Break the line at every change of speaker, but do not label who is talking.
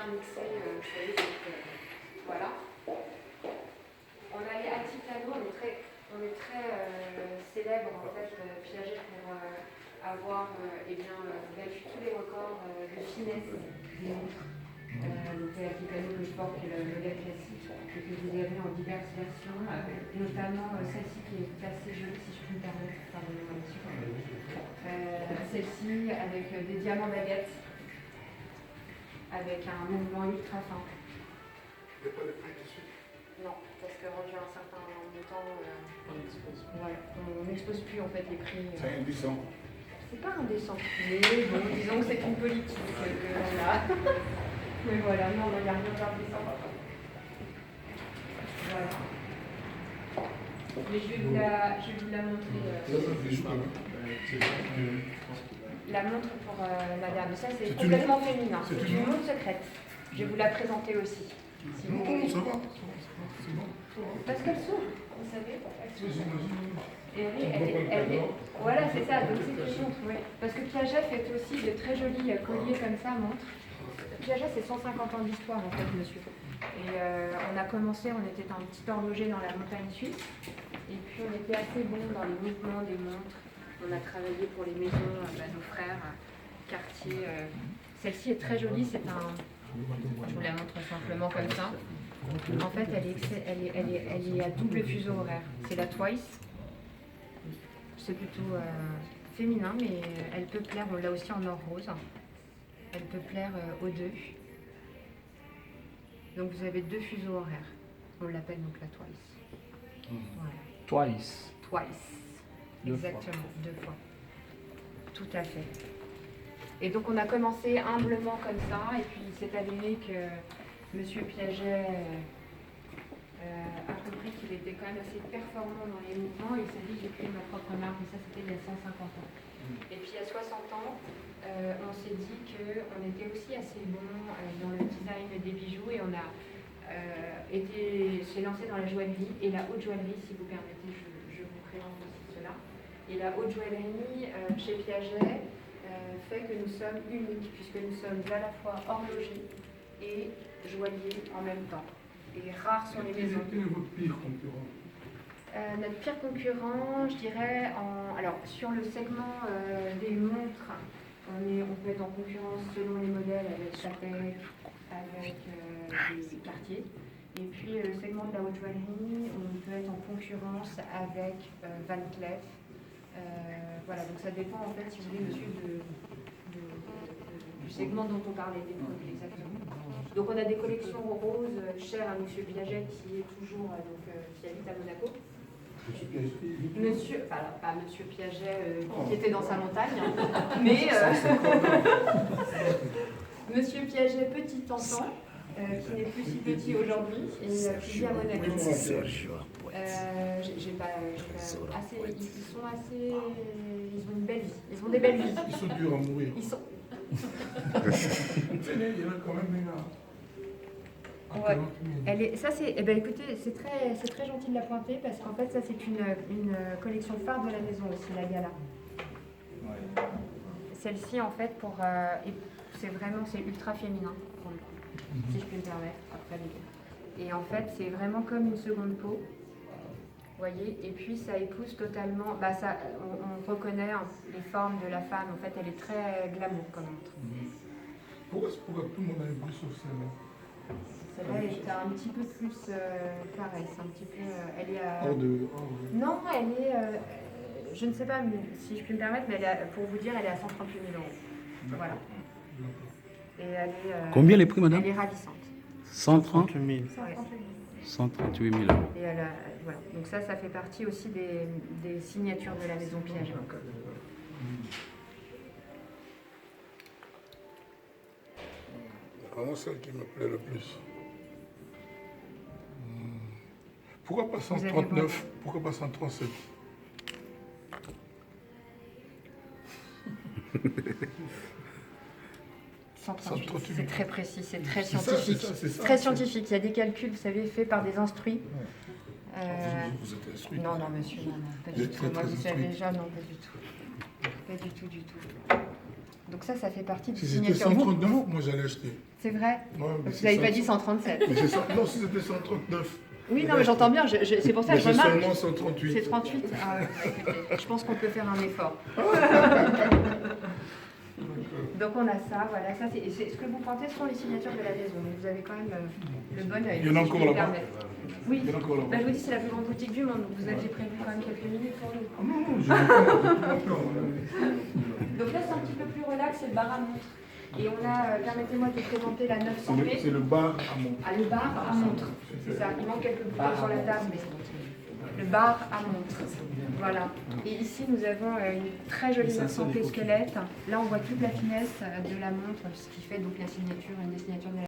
bien mixé, vous savez, voilà. On a les Atticano, on est très célèbre en fait, Piaget pour avoir battu tous les records de finesse des montres. Donc les Atticano, le sport qui est le modèle classique, et que vous avez en diverses versions, notamment celle-ci qui est assez jolie, si je puis me permettre, pardonnez-moi monsieur. Celle-ci avec des diamants baguettes, avec un mouvement ultra fin.
Il n'y a pas de prix dessus?
Non, parce que rendu à un certain montant, on n'expose plus en fait les prix.
C'est indécent.
C'est pas indécent, mais bon, disons que c'est une politique que l'on a. Mais voilà, non, il n'y a rien d'indécent. Voilà. Mais je vais vous la montrer. La montre pour madame, ça c'est complètement féminin. C'est une montre secrète. Je vais vous la présenter aussi. Si
non,
vous...
ça va. C'est bon.
Parce qu'elle s'ouvre, vous savez.
Voilà,
c'est ça, donc c'est une montre, oui. Parce que Piaget fait aussi de très jolis colliers comme ça, montre. Piaget, c'est 150 ans d'histoire en fait, monsieur. Et on a commencé, on était un petit horloger dans la montagne suisse. Et puis on était assez bon dans les mouvements des montres. On a travaillé pour les maisons, nos frères, Cartier. Celle-ci est très jolie, c'est un... Je vous la montre simplement comme ça. En fait, elle est à double fuseau horaire. C'est la Twice. C'est plutôt féminin, mais elle peut plaire, on l'a aussi en or rose. Elle peut plaire aux deux. Donc vous avez deux fuseaux horaires. On l'appelle donc la Twice. Voilà.
Twice.
Exactement, deux fois. Tout à fait. Et donc on a commencé humblement comme ça, et puis il s'est avéré que Monsieur Piaget a compris qu'il était quand même assez performant dans les mouvements, et il s'est dit j'ai créé ma propre marque, et ça c'était il y a 150 ans. Et puis à 60 ans, on s'est dit qu'on était aussi assez bon dans le design des bijoux, et on a s'est lancé dans la joaillerie, et la haute joaillerie, si vous permettez, je vous présente aussi cela. Et la haute joaillerie chez Piaget fait que nous sommes uniques, puisque nous sommes à la fois horlogers et joailliers en même temps. Et rares sont les maisons.
Quel est votre pire concurrent?
Notre pire concurrent, je dirais, alors sur le segment des montres, on peut être en concurrence selon les modèles avec Patek, avec des Cartier. Et puis le segment de la haute joaillerie, on peut être en concurrence avec Van Cleef. Voilà, donc ça dépend en fait, si vous voulez, monsieur, du segment dont on parlait, des produits exactement. Donc on a des collections roses chères à monsieur Piaget qui est toujours, qui habite à Monaco. Monsieur, enfin pas monsieur Piaget qui était dans sa montagne, mais monsieur Piaget petit enfant, qui n'est plus si petit aujourd'hui, et qui vit à Monaco. J'ai pas assez, ils ont une belle vie, ils ont des belles vies.
Ils sont durs à mourir.
Ils sont...
Il y en a quand même des gars.
Ouais. Ça c'est, écoutez, c'est très gentil de la pointer, parce qu'en fait ça c'est une collection phare de la maison aussi, la Gala. Ouais. Celle-ci en fait c'est ultra féminin pour le coup, si je peux me permettre, après les gars. Et en fait c'est vraiment comme une seconde peau, vous voyez, et puis ça épouse totalement, on reconnaît les formes de la femme, en fait elle est très glamour comme montre.
Pourquoi tout le monde a une bruit sauf celle-là?
Celle-là est un petit peu plus pareil, c'est un petit peu... elle est à... Non, elle est... je ne sais pas si je puis me permettre, mais pour vous dire, elle est à 138 000 euros. Voilà. Et elle est...
Combien les prix, madame?
Elle est ravissante.
130 000.
138 000
euros.
Et voilà. Donc ça fait partie aussi des signatures de la maison Piaget.
Vraiment celle qui me plaît le plus. Pourquoi pas 139? Pourquoi pas 137?
C'est très précis, c'est très scientifique. C'est très scientifique. Il y a des calculs, vous savez, faits par des instruits.
Vous êtes instruit?
Non, monsieur, non, pas du tout. Moi, vous savez déjà, non, pas du tout. Pas du tout. Donc ça fait partie du
Si c'était
signature.
139, moi j'allais acheter.
C'est vrai?
Ouais, mais
Vous
c'est
n'avez pas
100.
dit 137.
Mais non, si c'était 139.
Oui, non, mais j'entends bien, c'est pour ça que je
Mais c'est
remarque.
seulement 138.
C'est 38. Ah, ouais, écoutez, je pense qu'on peut faire un effort. Donc on a ça, voilà, ça c'est ce que vous pointez sont les signatures de la maison. Donc vous avez quand même le bon œil.
Il y en a
si je
encore
puis me
là-bas.
permettre. Oui,
Il y en a encore là-bas.
bah, je vous dis, c'est la plus grande boutique du monde, donc vous aviez prévu quand même quelques minutes pour nous.
Ah non, non, j'ai pas peur.
Donc là c'est un petit peu plus relax, c'est le bar à montre. Et on a, permettez-moi de vous présenter la 900p.
C'est le bar à montre.
Ah, le bar à montre, c'est ça. Il manque quelques bouteilles sur la table, mais le bar à montre. Voilà. Et ici, nous avons une très jolie 900p squelette. Là, on voit toute la finesse de la montre, ce qui fait donc la signature, une des signatures de la